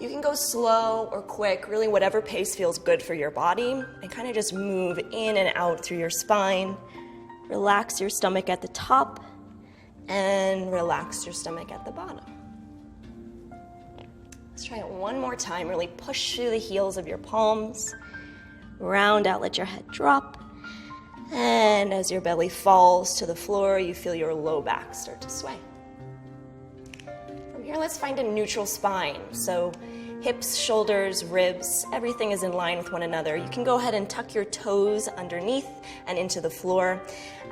You can go slow or quick, really whatever pace feels good for your body, and kind of just move in and out through your spine. Relax your stomach at the top and relax your stomach at the bottom. Let's try it one more time. Really push through the heels of your palms. Round out, let your head drop. And as your belly falls to the floor, you feel your low back start to sway. From here, let's find a neutral spine. So hips, shoulders, ribs, everything is in line with one another. You can go ahead and tuck your toes underneath and into the floor,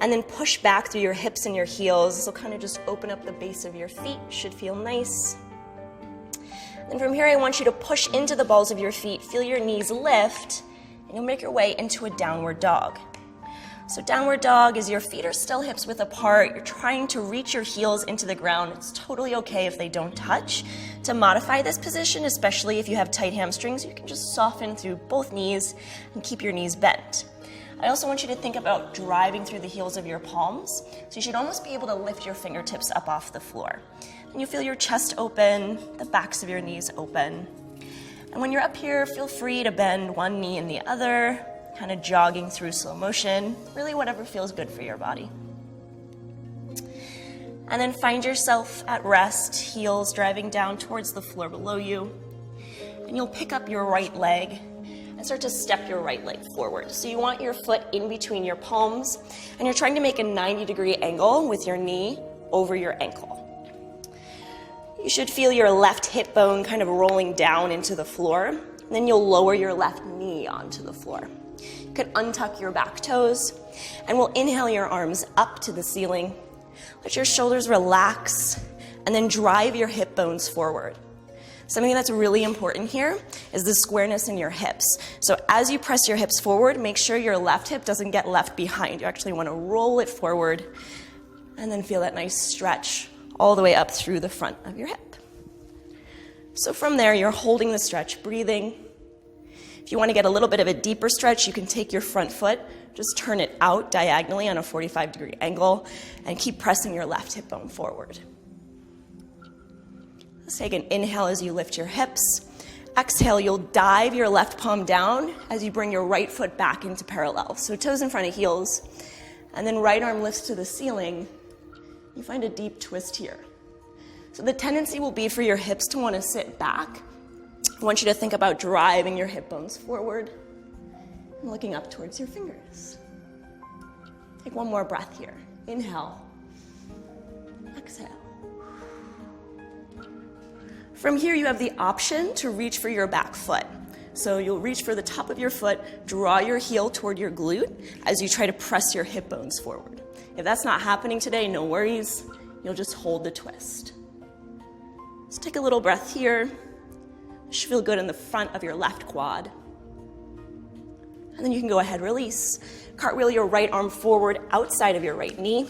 and then push back through your hips and your heels. This will kind of just open up the base of your feet. Should feel nice. And from here, I want you to push into the balls of your feet. Feel your knees lift, and you'll make your way into a downward dog. So downward dog is your feet are still hips width apart. You're trying to reach your heels into the ground. It's totally okay if they don't touch. To modify this position, especially if you have tight hamstrings, you can just soften through both knees and keep your knees bent. I also want you to think about driving through the heels of your palms. So you should almost be able to lift your fingertips up off the floor. And you feel your chest open, the backs of your knees open. And when you're up here, feel free to bend one knee and the other, kind of jogging through slow motion, really whatever feels good for your body. And then find yourself at rest, heels driving down towards the floor below you. And you'll pick up your right leg and start to step your right leg forward. So you want your foot in between your palms, and you're trying to make a 90-degree angle with your knee over your ankle. You should feel your left hip bone kind of rolling down into the floor, and then you'll lower your left knee onto the floor. You could untuck your back toes, and we'll inhale your arms up to the ceiling. Let your shoulders relax, and then drive your hip bones forward. Something that's really important here is the squareness in your hips. So as you press your hips forward, make sure your left hip doesn't get left behind. You actually want to roll it forward, and then feel that nice stretch all the way up through the front of your hip. So from there, you're holding the stretch, breathing. If you want to get a little bit of a deeper stretch, you can take your front foot, just turn it out diagonally on a 45-degree angle, and keep pressing your left hip bone forward. Let's take an inhale as you lift your hips. Exhale, you'll dive your left palm down as you bring your right foot back into parallel. So toes in front of heels, and then right arm lifts to the ceiling. You find a deep twist here. So the tendency will be for your hips to want to sit back. I want you to think about driving your hip bones forward and looking up towards your fingers. Take one more breath here. Inhale. Exhale. From here, you have the option to reach for your back foot. So you'll reach for the top of your foot, draw your heel toward your glute as you try to press your hip bones forward. If that's not happening today, no worries. You'll just hold the twist. Let's take a little breath here. It should feel good in the front of your left quad. And then you can go ahead, release. Cartwheel your right arm forward outside of your right knee.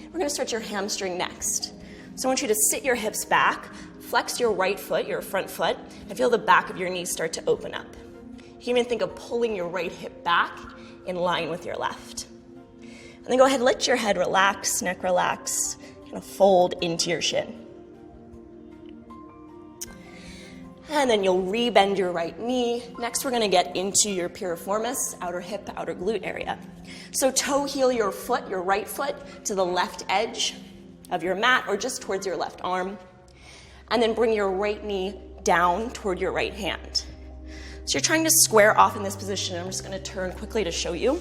We're going to stretch your hamstring next. So I want you to sit your hips back, flex your right foot, your front foot, and feel the back of your knees start to open up. You can even think of pulling your right hip back in line with your left. And then go ahead, let your head relax, neck relax, kind of fold into your shin. And then you'll rebend your right knee. Next, we're gonna get into your piriformis, outer hip, outer glute area. So toe heel your foot, your right foot, to the left edge of your mat or just towards your left arm. And then bring your right knee down toward your right hand. So you're trying to square off in this position. I'm just gonna turn quickly to show you.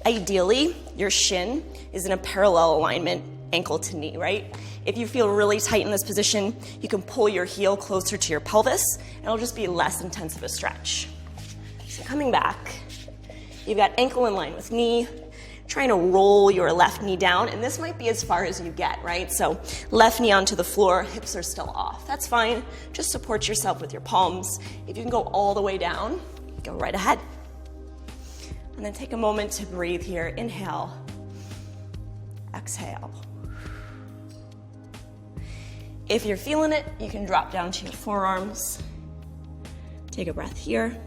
Ideally, your shin is in a parallel alignment, ankle to knee, right? If you feel really tight in this position, you can pull your heel closer to your pelvis, and it'll just be less intense of a stretch. So coming back, you've got ankle in line with knee, trying to roll your left knee down, and this might be as far as you get, right? So left knee onto the floor, hips are still off. That's fine. Just support yourself with your palms. If you can go all the way down, go right ahead. And then take a moment to breathe here. Inhale, exhale. If you're feeling it, you can drop down to your forearms. Take a breath here.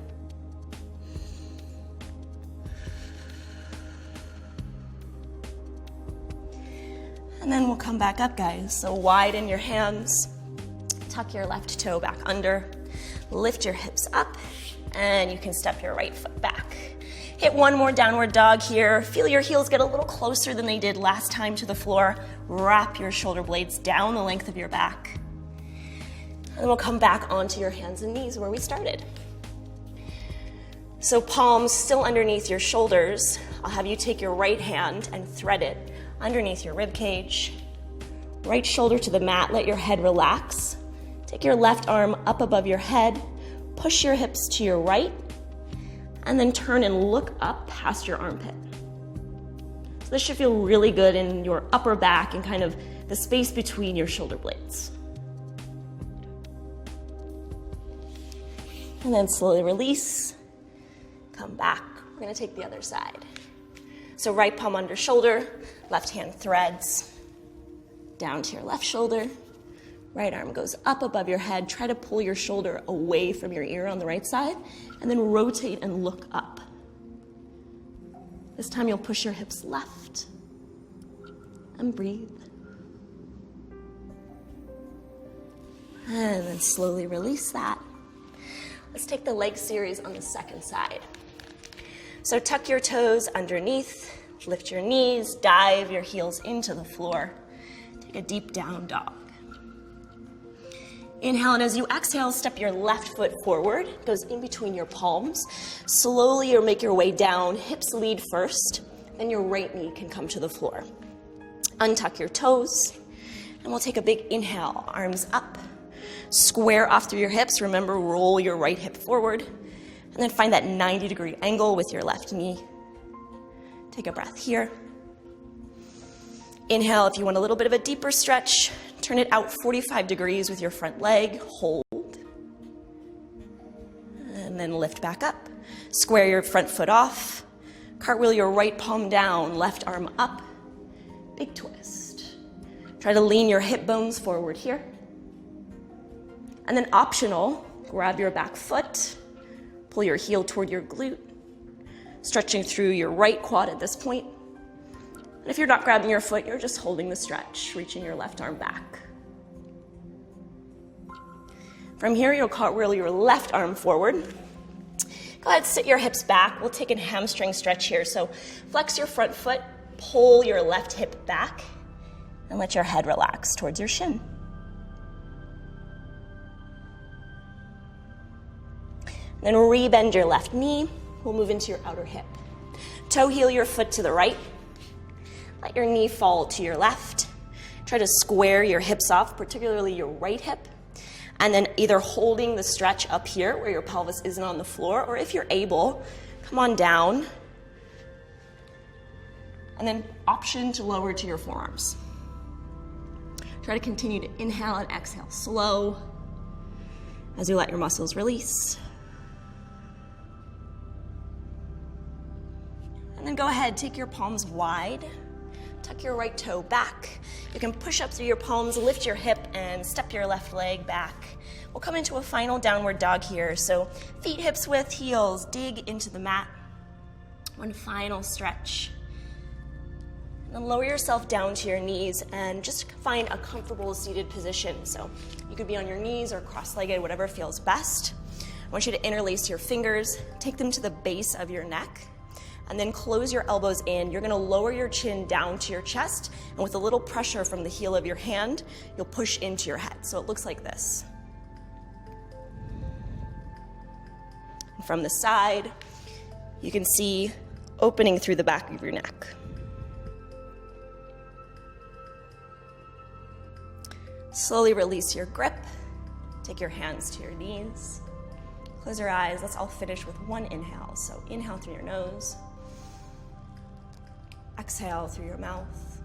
And then we'll come back up, guys. So widen your hands, tuck your left toe back under. Lift your hips up, and you can step your right foot back. Hit one more downward dog here. Feel your heels get a little closer than they did last time to the floor. Wrap your shoulder blades down the length of your back. And then we'll come back onto your hands and knees where we started. So palms still underneath your shoulders. I'll have you take your right hand and thread it underneath your rib cage. Right shoulder to the mat, let your head relax. Take your left arm up above your head, push your hips to your right, and then turn and look up past your armpit. So this should feel really good in your upper back and kind of the space between your shoulder blades. And then slowly release, come back. We're gonna take the other side. So right palm under shoulder, left hand threads down to your left shoulder. Right arm goes up above your head. Try to pull your shoulder away from your ear on the right side, and then rotate and look up. This time you'll push your hips left and breathe. And then slowly release that. Let's take the leg series on the second side. So tuck your toes underneath, lift your knees, dive your heels into the floor. Take a deep down dog. Inhale, and as you exhale, step your left foot forward. It goes in between your palms. Slowly you'll make your way down, hips lead first, then your right knee can come to the floor. Untuck your toes, and we'll take a big inhale, arms up. Square off through your hips. Remember, roll your right hip forward, and then find that 90-degree angle with your left knee. Take a breath here. Inhale, if you want a little bit of a deeper stretch, turn it out 45 degrees with your front leg, hold. And then lift back up. Square your front foot off. Cartwheel your right palm down, left arm up. Big twist. Try to lean your hip bones forward here. And then optional, grab your back foot, pull your heel toward your glute, stretching through your right quad at this point. And if you're not grabbing your foot, you're just holding the stretch, reaching your left arm back. From here, you'll cartwheel your left arm forward. Go ahead, sit your hips back. We'll take a hamstring stretch here. So flex your front foot, pull your left hip back, and let your head relax towards your shin. Then re-bend your left knee. We'll move into your outer hip. Toe heel your foot to the right. Let your knee fall to your left. Try to square your hips off, particularly your right hip. And then either holding the stretch up here where your pelvis isn't on the floor, or if you're able, come on down. And then option to lower to your forearms. Try to continue to inhale and exhale slow as you let your muscles release. And then go ahead, take your palms wide, tuck your right toe back. You can push up through your palms, lift your hip, and step your left leg back. We'll come into a final downward dog here. So feet hips width, heels, dig into the mat. One final stretch. And then lower yourself down to your knees and just find a comfortable seated position. So you could be on your knees or cross-legged, whatever feels best. I want you to interlace your fingers, take them to the base of your neck, and then close your elbows in. You're gonna lower your chin down to your chest, and with a little pressure from the heel of your hand, you'll push into your head. So it looks like this. And from the side, you can see opening through the back of your neck. Slowly release your grip. Take your hands to your knees. Close your eyes. Let's all finish with one inhale. So inhale through your nose. Exhale through your mouth.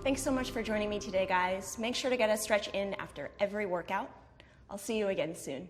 Thanks so much for joining me today, guys. Make sure to get a stretch in after every workout. I'll see you again soon.